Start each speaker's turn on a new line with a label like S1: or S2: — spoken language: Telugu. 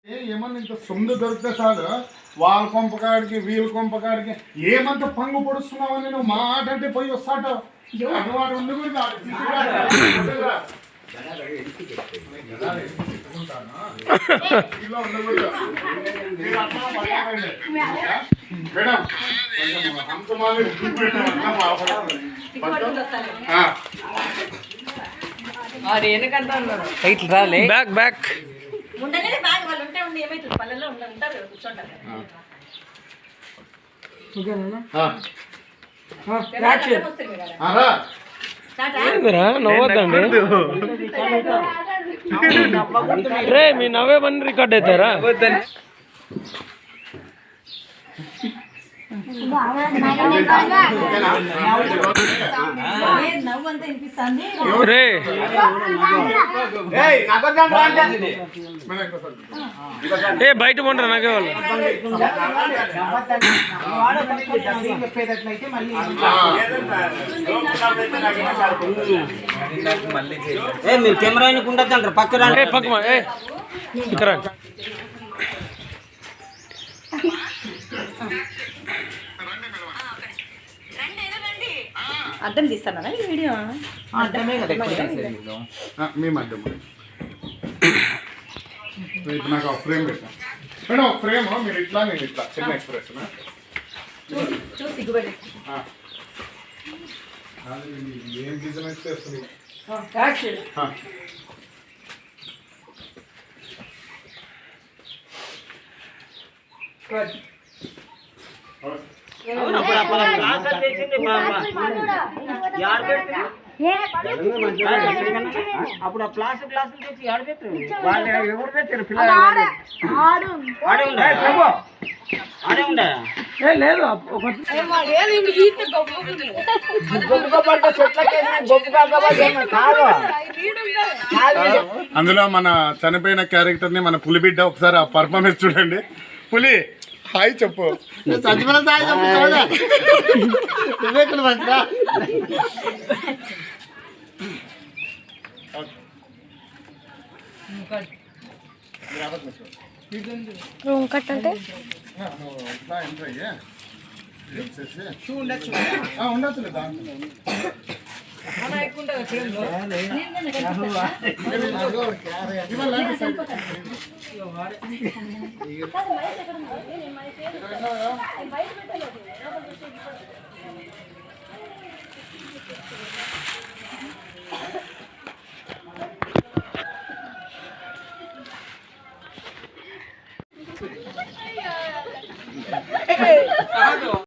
S1: ఏమన్నా ఇంత సొమ్ము దొరికితే చాలు వాళ్ళ కొంపకాడికి వీళ్ళ కొంపకాడికి ఏమంత పంగు పొడుస్తున్నావని నువ్వు మాట అంటే పోయి వస్తాట వాడు ఉండి కూడా
S2: బ్యాక్ బ్యాక్
S3: ఉండలేదు బ్యాగ్ వాళ్ళు ఉంటే ఉండి ఏమైతుంది పల్లెల్లో ఉంటారు కూర్చుంటారు
S2: నవ్వద్దండి రే మీ నవ్వే పని రికార్డ్ అవుతారా రే ఏ బయట పండ్రా నాకే వాళ్ళు
S4: మీరు కెమెరా ఉండద్దంటారు పక్క
S2: పక్క ఇక్కడ
S3: అర్థం తీస్తానా ఈ వీడియో
S1: మేము అడ్డం నాకు ఒక ఫ్రేమ్ పెట్టాను మేడం ఒక ఫ్రేమ్ మీరు ఇట్లా నేను ఇట్లా చిన్న ఎక్స్ప్రెస్
S3: చూసి సిగ్గుపడి
S1: ఏం బిజినెస్ చేస్తుంది
S4: అప్పుడు క్లాసు తెచ్చి ఆడ పెట్టారు వాళ్ళు ఎవరు పెట్టారు పిల్లలు ఆడే ఉండే
S2: లేదు
S1: అందులో మన చనిపోయిన క్యారెక్టర్ ని మన పులిబిడ్డ ఒకసారి ఆ పర్ఫార్మెన్స్ చూడండి. పులి హాయ్ చెప్పు
S5: రూమ్ కట్ అంటే
S1: ఉండొచ్చు